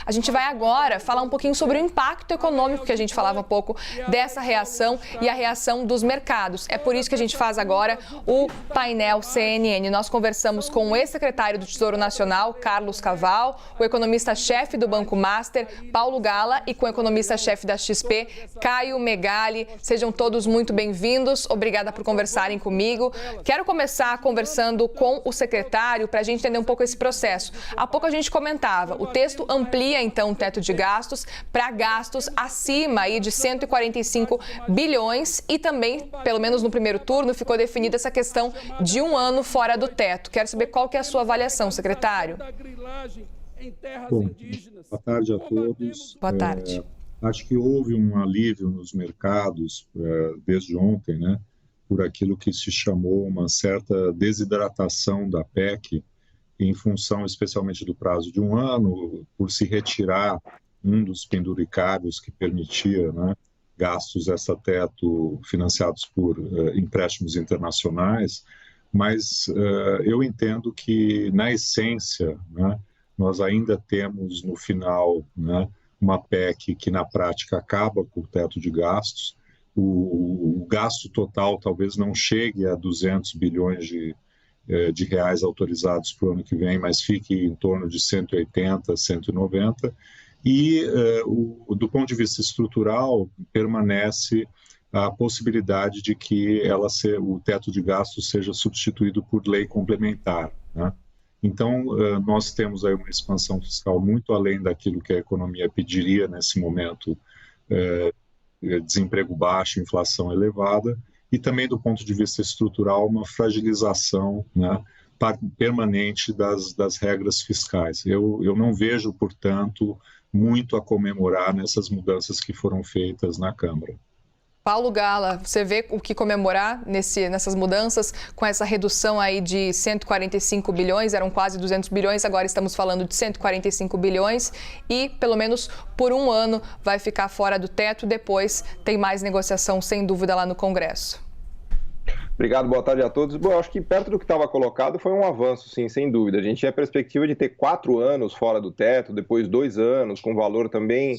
A gente vai agora falar um pouquinho sobre o impacto econômico que a gente falava um pouco dessa reação e a reação dos mercados. É por isso que a gente faz agora o painel CNN. Nós conversamos com o ex-secretário do Tesouro Nacional, Carlos Caval, o economista-chefe do Banco Master, Paulo Gala, e com o economista-chefe da XP, Caio Megali. Sejam todos muito bem-vindos. Obrigada por conversarem comigo. Quero começar conversando com o secretário para a gente entender um pouco esse processo. Há pouco a gente comentava, o texto amplia então o teto de gastos para gastos acima aí de 145 bilhões e também, pelo menos no primeiro turno, ficou definida essa questão de um ano fora do teto. Quero saber qual que é a sua avaliação, secretário. Bom, boa tarde a todos. Boa tarde. Acho que houve um alívio nos mercados desde ontem, né, por aquilo que se chamou uma certa desidratação da PEC, em função especialmente do prazo de um ano, por se retirar um dos penduricários que permitia, né, gastos extrateto financiados por empréstimos internacionais, mas eu entendo que, na essência, né, nós ainda temos no final, né, uma PEC que na prática acaba com o teto de gastos. O gasto total talvez não chegue a 200 bilhões de reais autorizados para o ano que vem, mas fique em torno de 180, 190. E, do ponto de vista estrutural, permanece a possibilidade de que o teto de gastos seja substituído por lei complementar, né? Então, nós temos aí uma expansão fiscal muito além daquilo que a economia pediria nesse momento, desemprego baixo, inflação elevada, e também do ponto de vista estrutural, uma fragilização, né, permanente das regras fiscais. Eu não vejo, portanto, muito a comemorar nessas mudanças que foram feitas na Câmara. Paulo Gala, você vê o que comemorar nessas mudanças, com essa redução aí de 145 bilhões, eram quase 200 bilhões, agora estamos falando de 145 bilhões e, pelo menos por um ano, vai ficar fora do teto, depois tem mais negociação, sem dúvida, lá no Congresso. Obrigado, boa tarde a todos. Bom, eu acho que perto do que estava colocado foi um avanço, sim, sem dúvida. A gente tinha a perspectiva de ter 4 anos fora do teto, depois 2 anos, com valor também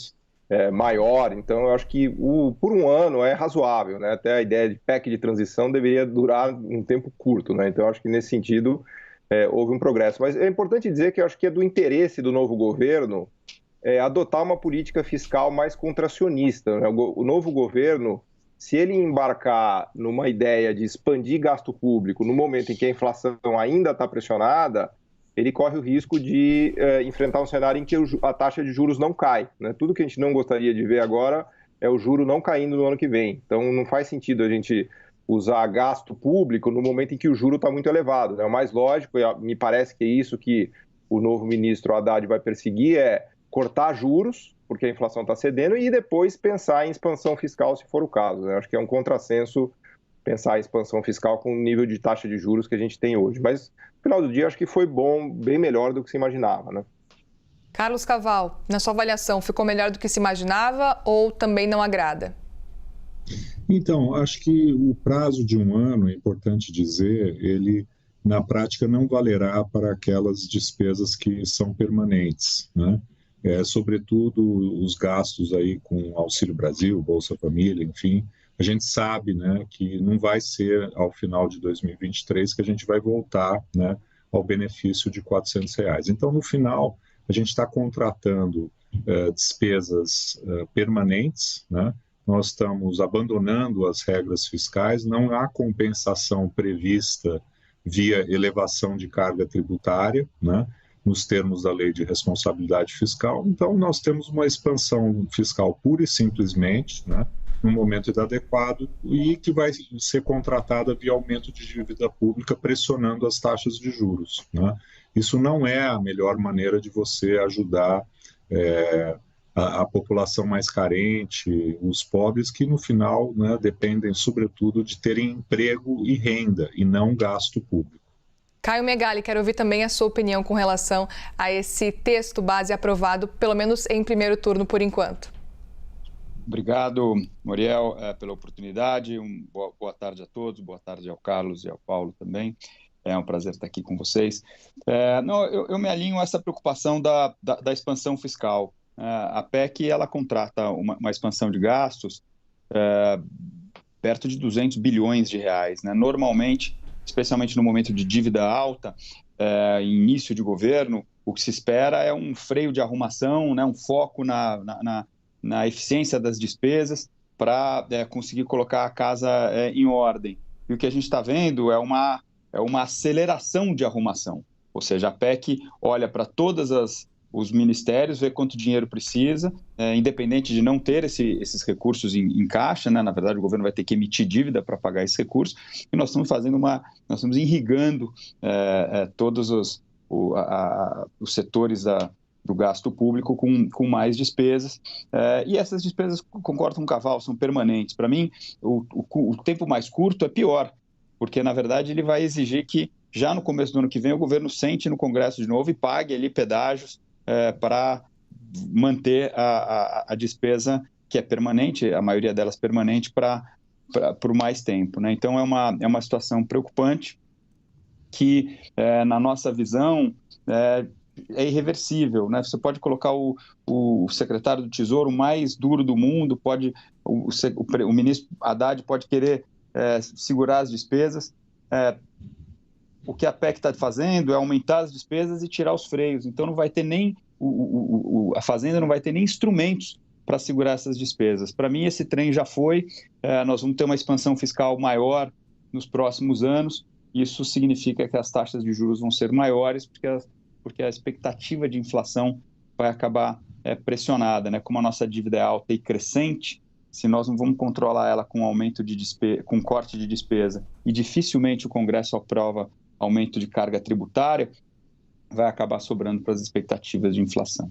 maior, então eu acho que por um ano é razoável, né? Até a ideia de PEC de transição deveria durar um tempo curto, né? Então eu acho que nesse sentido houve um progresso. Mas é importante dizer que eu acho que é do interesse do novo governo adotar uma política fiscal mais contracionista, né? O novo governo, se ele embarcar numa ideia de expandir gasto público no momento em que a inflação ainda está pressionada, ele corre o risco de enfrentar um cenário em que a taxa de juros não cai, né? Tudo que a gente não gostaria de ver agora é o juro não caindo no ano que vem. Então, não faz sentido a gente usar gasto público no momento em que o juro está muito elevado, né? O mais lógico, me parece que é isso que o novo ministro Haddad vai perseguir, é cortar juros, porque a inflação está cedendo, e depois pensar em expansão fiscal, se for o caso, né? Acho que é um contrassenso pensar em expansão fiscal com o nível de taxa de juros que a gente tem hoje. Mas, no final do dia, acho que foi bom, bem melhor do que se imaginava, né? Carlos Caval, na sua avaliação, ficou melhor do que se imaginava ou também não agrada? Então, acho que o prazo de um ano, é importante dizer, ele, na prática, não valerá para aquelas despesas que são permanentes, né? Sobretudo os gastos aí com Auxílio Brasil, Bolsa Família, enfim. A gente sabe, né, que não vai ser ao final de 2023 que a gente vai voltar, né, ao benefício de R$400. Então, no final, a gente está contratando despesas permanentes, né? Nós estamos abandonando as regras fiscais, não há compensação prevista via elevação de carga tributária, né, nos termos da Lei de Responsabilidade Fiscal. Então, nós temos uma expansão fiscal pura e simplesmente, né, no momento inadequado, e que vai ser contratada via aumento de dívida pública, pressionando as taxas de juros, né? Isso não é a melhor maneira de você ajudar a população mais carente, os pobres, que no final, né, dependem sobretudo de terem emprego e renda, e não gasto público. Caio Megali, quero ouvir também a sua opinião com relação a esse texto base aprovado, pelo menos em primeiro turno, por enquanto. Obrigado, Muriel, pela oportunidade. Boa tarde a todos, boa tarde ao Carlos e ao Paulo também. É um prazer estar aqui com vocês. Eu me alinho a essa preocupação da expansão fiscal. A PEC ela contrata uma expansão de gastos perto de 200 bilhões de reais, né? Normalmente, especialmente no momento de dívida alta, início de governo, o que se espera é um freio de arrumação, né? Um foco na eficiência das despesas para conseguir colocar a casa em ordem. E o que a gente está vendo é uma aceleração de arrumação, ou seja, a PEC olha para todos os ministérios, vê quanto dinheiro precisa, independente de não ter esses recursos em caixa, né? Na verdade, o governo vai ter que emitir dívida para pagar esses recursos, e nós estamos irrigando todos os setores do gasto público com mais despesas, e essas despesas, concordo com o Caval, são permanentes. Para mim, o tempo mais curto é pior, porque, na verdade, ele vai exigir que, já no começo do ano que vem, o governo sente no Congresso de novo e pague ali pedágios para manter a despesa, que é permanente, a maioria delas permanente, por mais tempo, né? Então, é uma situação preocupante que, na nossa visão, é irreversível, né? Você pode colocar o secretário do Tesouro mais duro do mundo, o ministro Haddad pode querer segurar as despesas. O que a PEC está fazendo é aumentar as despesas e tirar os freios. Então, não vai ter nem a Fazenda não vai ter nem instrumentos para segurar essas despesas. Para mim, esse trem já foi. Nós vamos ter uma expansão fiscal maior nos próximos anos. Isso significa que as taxas de juros vão ser maiores, porque a expectativa de inflação vai acabar pressionada, né? Como a nossa dívida é alta e crescente, se nós não vamos controlar ela com aumento com corte de despesa, e dificilmente o Congresso aprova aumento de carga tributária, vai acabar sobrando para as expectativas de inflação.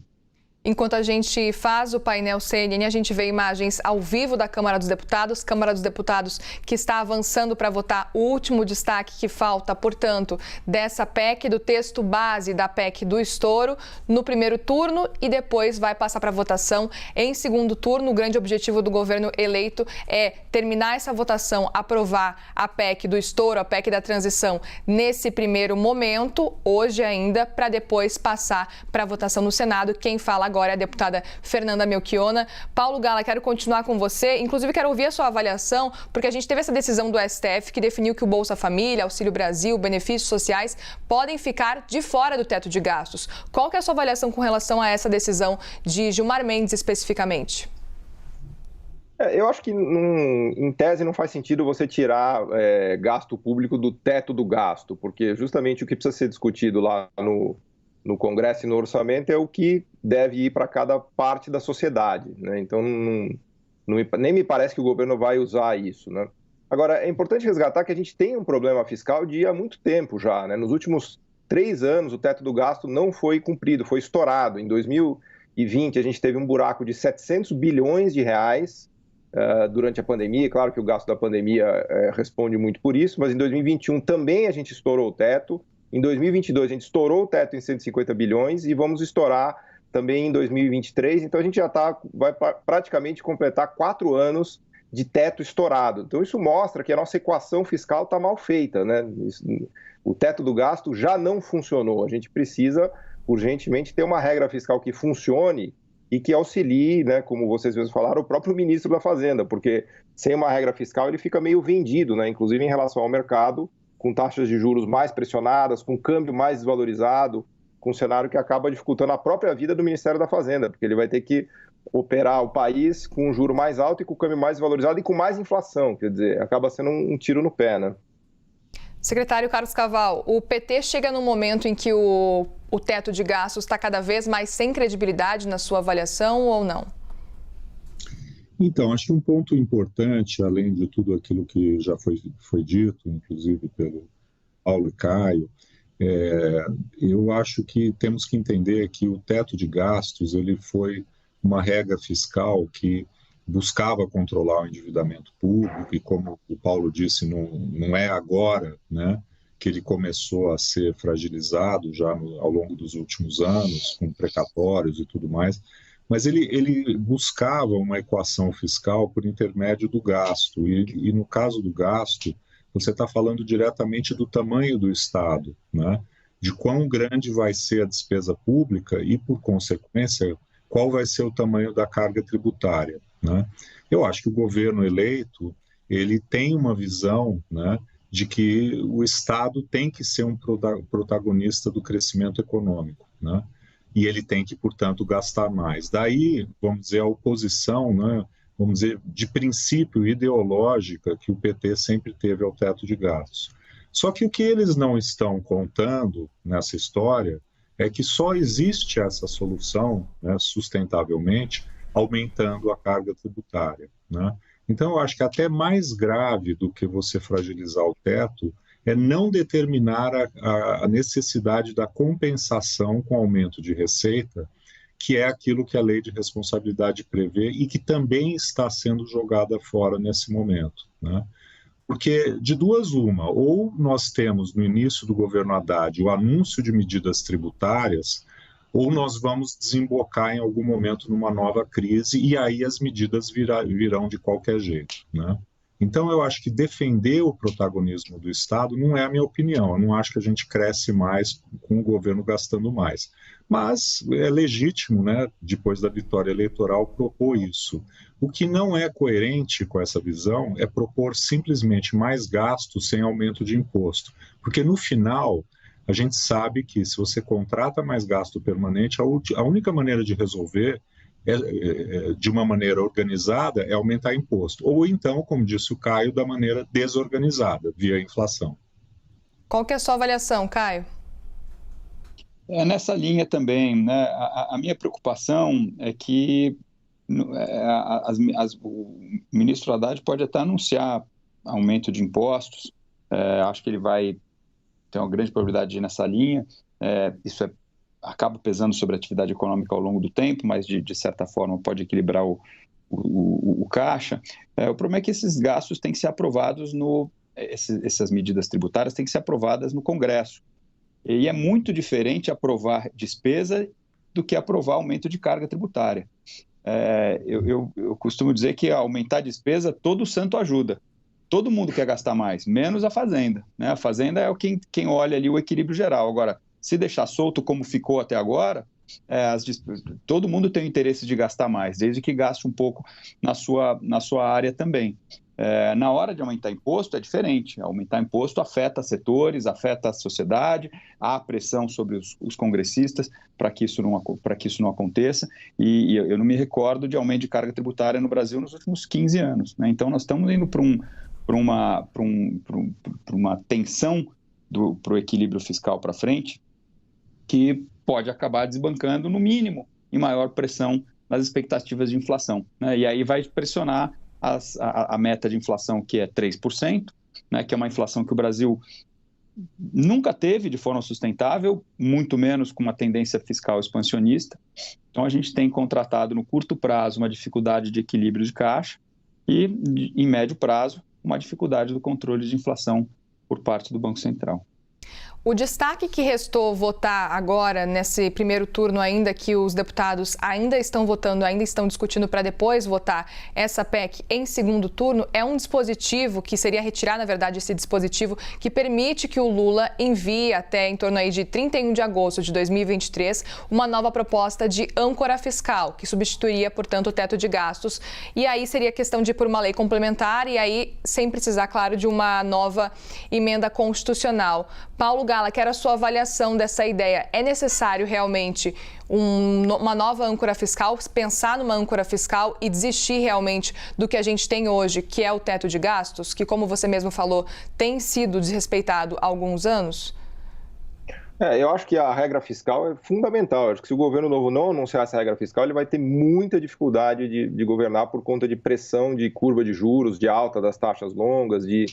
Enquanto a gente faz o painel CNN, a gente vê imagens ao vivo da Câmara dos Deputados que está avançando para votar o último destaque que falta, portanto, dessa PEC, do texto base da PEC do estouro, no primeiro turno, e depois vai passar para votação em segundo turno. O grande objetivo do governo eleito é terminar essa votação, aprovar a PEC do estouro, a PEC da transição, nesse primeiro momento, hoje ainda, para depois passar para votação no Senado. Quem fala agora é a deputada Fernanda Melchiona. Paulo Gala, quero continuar com você. Inclusive, quero ouvir a sua avaliação, porque a gente teve essa decisão do STF que definiu que o Bolsa Família, Auxílio Brasil, benefícios sociais podem ficar de fora do teto de gastos. Qual que é a sua avaliação com relação a essa decisão de Gilmar Mendes especificamente? Eu acho que, em tese, não faz sentido você tirar gasto público do teto do gasto, porque justamente o que precisa ser discutido lá no Congresso e no orçamento é o que deve ir para cada parte da sociedade, né? Então, nem me parece que o governo vai usar isso, né? Agora, é importante resgatar que a gente tem um problema fiscal há muito tempo já, né? Nos últimos 3 anos, o teto do gasto não foi cumprido, foi estourado. Em 2020, a gente teve um buraco de 700 bilhões de reais durante a pandemia. Claro que o gasto da pandemia responde muito por isso, mas em 2021 também a gente estourou o teto. Em 2022, a gente estourou o teto em 150 bilhões e vamos estourar também em 2023. Então, a gente já vai praticamente completar 4 anos de teto estourado. Então, isso mostra que a nossa equação fiscal está mal feita, né? O teto do gasto já não funcionou. A gente precisa, urgentemente, ter uma regra fiscal que funcione e que auxilie, né, como vocês mesmos falaram, o próprio ministro da Fazenda, porque sem uma regra fiscal ele fica meio vendido, né? Inclusive em relação ao mercado, com taxas de juros mais pressionadas, com câmbio mais desvalorizado, com um cenário que acaba dificultando a própria vida do Ministério da Fazenda, porque ele vai ter que operar o país com um juro mais alto e com o câmbio mais desvalorizado e com mais inflação, quer dizer, acaba sendo um tiro no pé, né? Secretário Carlos Caval, o PT chega num momento em que o teto de gastos está cada vez mais sem credibilidade na sua avaliação ou não? Então, acho que um ponto importante, além de tudo aquilo que já foi dito, inclusive pelo Paulo e Caio, eu acho que temos que entender que o teto de gastos ele foi uma regra fiscal que buscava controlar o endividamento público e, como o Paulo disse, não é agora, né, que ele começou a ser fragilizado já ao longo dos últimos anos, com precatórios e tudo mais, mas ele buscava uma equação fiscal por intermédio do gasto, e no caso do gasto, você está falando diretamente do tamanho do Estado, né? De quão grande vai ser a despesa pública e, por consequência, qual vai ser o tamanho da carga tributária, né? Eu acho que o governo eleito, ele tem uma visão, né, de que o Estado tem que ser um protagonista do crescimento econômico, né? E ele tem que, portanto, gastar mais. Daí, vamos dizer, a oposição, né, vamos dizer, de princípio ideológica que o PT sempre teve ao teto de gastos. Só que o que eles não estão contando nessa história é que só existe essa solução, né, sustentavelmente, aumentando a carga tributária, né? Então, eu acho que até mais grave do que você fragilizar o teto é não determinar a necessidade da compensação com aumento de receita, que é aquilo que a lei de responsabilidade prevê e que também está sendo jogada fora nesse momento, né? Porque de duas uma, ou nós temos no início do governo Haddad o anúncio de medidas tributárias, ou nós vamos desembocar em algum momento numa nova crise e aí as medidas virão de qualquer jeito, né? Então eu acho que defender o protagonismo do Estado não é a minha opinião, eu não acho que a gente cresce mais com o governo gastando mais, mas é legítimo, né, depois da vitória eleitoral, propor isso. O que não é coerente com essa visão é propor simplesmente mais gastos sem aumento de imposto, porque no final a gente sabe que se você contrata mais gasto permanente, a única maneira de resolver de uma maneira organizada é aumentar imposto, ou então, como disse o Caio, da maneira desorganizada, via inflação. Qual que é a sua avaliação, Caio? Nessa linha também, né? A minha preocupação é que o ministro Haddad pode até anunciar aumento de impostos, acho que ele vai ter uma grande probabilidade de ir nessa linha, isso acaba pesando sobre a atividade econômica ao longo do tempo, mas de certa forma pode equilibrar o caixa. O problema é que esses gastos têm que ser aprovados essas medidas tributárias têm que ser aprovadas no Congresso. E é muito diferente aprovar despesa do que aprovar aumento de carga tributária. Eu costumo dizer que aumentar a despesa, todo santo ajuda. Todo mundo quer gastar mais, menos a Fazenda, né? A Fazenda é quem olha ali o equilíbrio geral. Agora, se deixar solto como ficou até agora, todo mundo tem o interesse de gastar mais, desde que gaste um pouco na sua área também. Na hora de aumentar imposto é diferente. Aumentar imposto afeta setores, afeta a sociedade, há pressão sobre os congressistas para que isso não aconteça. E eu não me recordo de aumento de carga tributária no Brasil nos últimos 15 anos, né? Então nós estamos indo para uma tensão para o equilíbrio fiscal para frente, que pode acabar desbancando, no mínimo, em maior pressão nas expectativas de inflação, né? E aí vai pressionar a meta de inflação, que é 3%, né, que é uma inflação que o Brasil nunca teve de forma sustentável, muito menos com uma tendência fiscal expansionista. Então, a gente tem contratado no curto prazo uma dificuldade de equilíbrio de caixa e, em médio prazo, uma dificuldade do controle de inflação por parte do Banco Central. O destaque que restou votar agora, nesse primeiro turno, ainda que os deputados ainda estão votando, ainda estão discutindo para depois votar essa PEC em segundo turno, é um dispositivo que seria retirar, na verdade, esse dispositivo que permite que o Lula envie até em torno aí de 31 de agosto de 2023 uma nova proposta de âncora fiscal, que substituiria, portanto, o teto de gastos. E aí seria questão de ir por uma lei complementar e aí sem precisar, claro, de uma nova emenda constitucional. Paulo Gala, quero a sua avaliação dessa ideia. É necessário realmente uma nova âncora fiscal, pensar numa âncora fiscal e desistir realmente do que a gente tem hoje, que é o teto de gastos, que, como você mesmo falou, tem sido desrespeitado há alguns anos? Eu acho que a regra fiscal é fundamental. Eu acho que se o governo novo não anunciar essa regra fiscal, ele vai ter muita dificuldade de governar por conta de pressão de curva de juros, de alta das taxas longas, de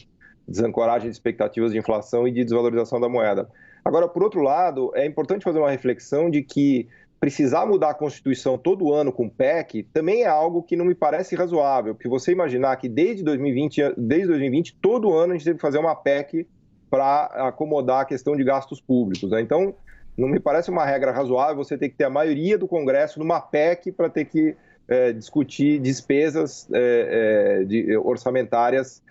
desancoragem de expectativas de inflação e de desvalorização da moeda. Agora, por outro lado, é importante fazer uma reflexão de que precisar mudar a Constituição todo ano com PEC também é algo que não me parece razoável, porque você imaginar que desde 2020 todo ano a gente teve que fazer uma PEC para acomodar a questão de gastos públicos, né? Então, não me parece uma regra razoável você ter que ter a maioria do Congresso numa PEC para ter que discutir despesas orçamentárias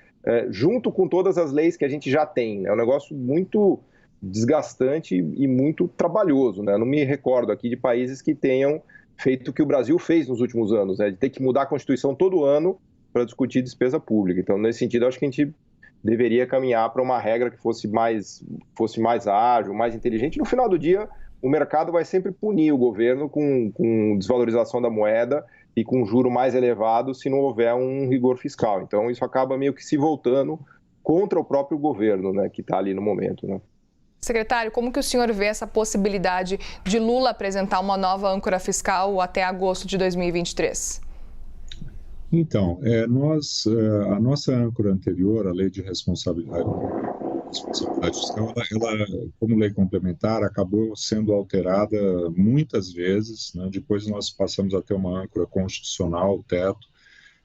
junto com todas as leis que a gente já tem, né? É um negócio muito desgastante e muito trabalhoso, né? Eu não me recordo aqui de países que tenham feito o que o Brasil fez nos últimos anos, né? De ter que mudar a Constituição todo ano para discutir despesa pública. Então, nesse sentido, acho que a gente deveria caminhar para uma regra que fosse mais ágil, mais inteligente. No final do dia, o mercado vai sempre punir o governo com desvalorização da moeda e com juro mais elevado se não houver um rigor fiscal. Então, isso acaba meio que se voltando contra o próprio governo, né, que está ali no momento, né? Secretário, como que o senhor vê essa possibilidade de Lula apresentar uma nova âncora fiscal até agosto de 2023? Então, a nossa âncora anterior, a Lei de Responsabilidade Fiscal, ela, como lei complementar, acabou sendo alterada muitas vezes, né? Depois nós passamos a ter uma âncora constitucional, o teto,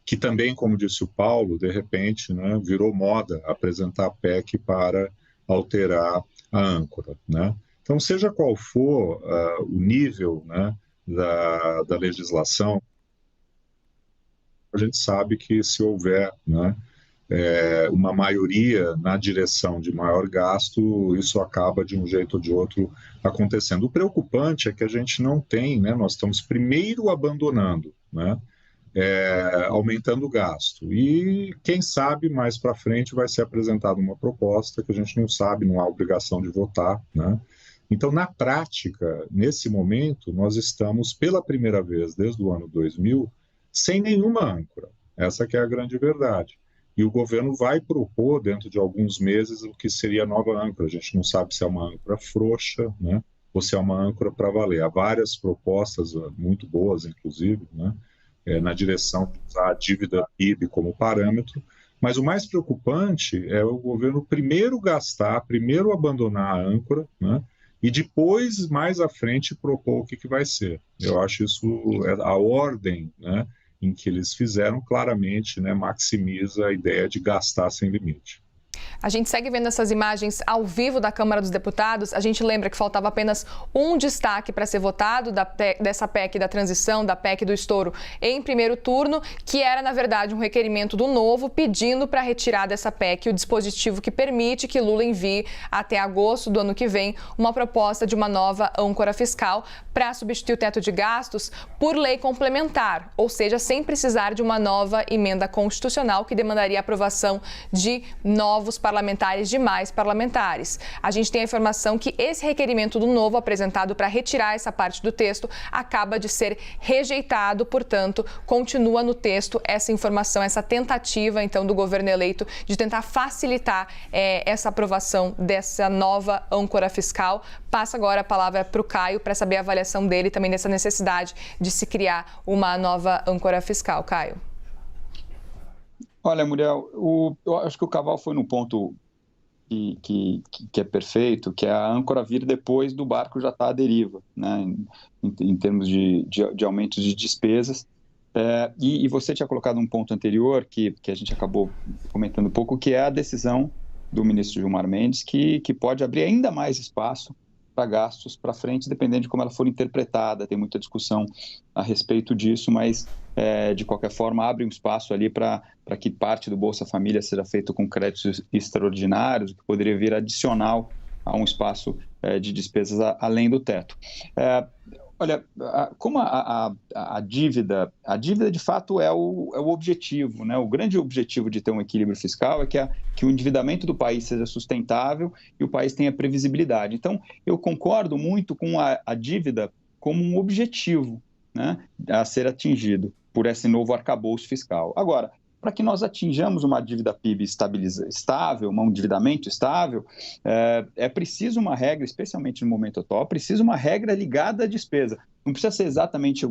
que também, como disse o Paulo, de repente, né, virou moda apresentar a PEC para alterar a âncora, né? Então, seja qual for o nível, né, da legislação, a gente sabe que se houver, né, uma maioria na direção de maior gasto, isso acaba de um jeito ou de outro acontecendo. O preocupante é que a gente não tem, né, nós estamos primeiro abandonando, né, aumentando o gasto. E quem sabe mais para frente vai ser apresentada uma proposta que a gente não sabe, não há obrigação de votar, né? Então, na prática, nesse momento, nós estamos pela primeira vez desde o ano 2000 sem nenhuma âncora. Essa que é a grande verdade. E o governo vai propor dentro de alguns meses o que seria a nova âncora. A gente não sabe se é uma âncora frouxa, né, ou se é uma âncora para valer. Há várias propostas muito boas, inclusive, né, na direção de usar a dívida PIB como parâmetro, mas o mais preocupante é o governo primeiro gastar, primeiro abandonar a âncora, né, e depois, mais à frente, propor o que vai ser. Eu acho isso, a ordem, né, em que eles fizeram, claramente, né, maximiza a ideia de gastar sem limite. A gente segue vendo essas imagens ao vivo da Câmara dos Deputados. A gente lembra que faltava apenas um destaque para ser votado dessa PEC da transição, da PEC do estouro, em primeiro turno, que era, na verdade, um requerimento do Novo pedindo para retirar dessa PEC o dispositivo que permite que Lula envie até agosto do ano que vem uma proposta de uma nova âncora fiscal para substituir o teto de gastos por lei complementar, ou seja, sem precisar de uma nova emenda constitucional que demandaria a aprovação de novos parlamentares, de mais parlamentares. A gente tem a informação que esse requerimento do Novo, apresentado para retirar essa parte do texto, acaba de ser rejeitado, portanto, continua no texto essa informação, essa tentativa, então, do governo eleito de tentar facilitar essa aprovação dessa nova âncora fiscal. Passa agora a palavra para o Caio para saber a avaliação dele também dessa necessidade de se criar uma nova âncora fiscal. Caio. Olha, Muriel, eu acho que o Cavalo foi num ponto que é perfeito, que é a âncora vir depois do barco já estar à deriva, né, em termos de aumentos de despesas. E você tinha colocado um ponto anterior, que a gente acabou comentando um pouco, que é a decisão do ministro Gilmar Mendes, que pode abrir ainda mais espaço para gastos para frente, dependendo de como ela for interpretada. Tem muita discussão a respeito disso, mas, de qualquer forma, abre um espaço ali para que parte do Bolsa Família seja feito com créditos extraordinários, que poderia vir adicional a um espaço de despesas além do teto. Olha, como a dívida de fato é o objetivo, né? O grande objetivo de ter um equilíbrio fiscal é que o endividamento do país seja sustentável e o país tenha previsibilidade. Então, eu concordo muito com a dívida como um objetivo, né, a ser atingido por esse novo arcabouço fiscal. Agora, para que nós atinjamos uma dívida PIB estável, um endividamento estável, é preciso uma regra, especialmente no momento atual, precisa uma regra ligada à despesa. Não precisa ser exatamente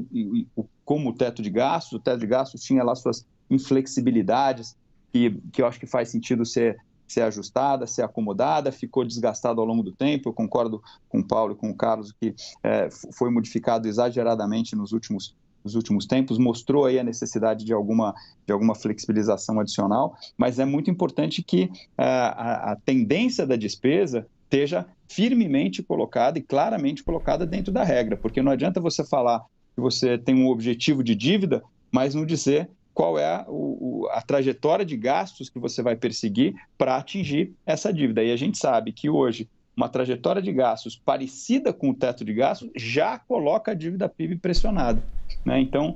como o teto de gastos tinha lá suas inflexibilidades, que eu acho que faz sentido ser ajustada, ser acomodada, ficou desgastado ao longo do tempo. Eu concordo com o Paulo e com o Carlos que foi modificado exageradamente nos últimos tempos, mostrou aí a necessidade de alguma flexibilização adicional, mas é muito importante que a tendência da despesa esteja firmemente colocada e claramente colocada dentro da regra, porque não adianta você falar que você tem um objetivo de dívida, mas não dizer qual é a trajetória de gastos que você vai perseguir para atingir essa dívida. E a gente sabe que hoje uma trajetória de gastos parecida com o teto de gastos já coloca a dívida PIB pressionada, né? Então,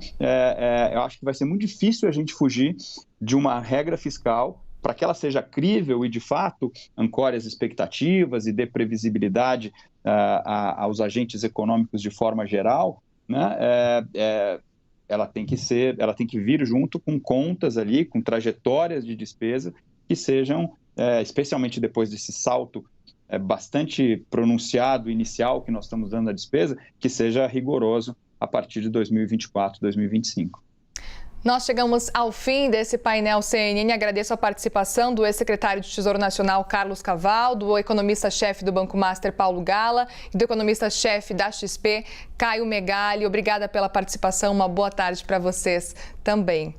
eu acho que vai ser muito difícil a gente fugir de uma regra fiscal para que ela seja crível e, de fato, ancore as expectativas e dê previsibilidade aos agentes econômicos de forma geral, né? Ela tem que vir junto com contas ali, com trajetórias de despesa que sejam, especialmente depois desse salto bastante pronunciado inicial que nós estamos dando à despesa, que seja rigoroso a partir de 2024, 2025. Nós chegamos ao fim desse painel CNN. Agradeço a participação do ex-secretário de Tesouro Nacional, Carlos Caval, do economista-chefe do Banco Master, Paulo Gala, e do economista-chefe da XP, Caio Megali. Obrigada pela participação. Uma boa tarde para vocês também.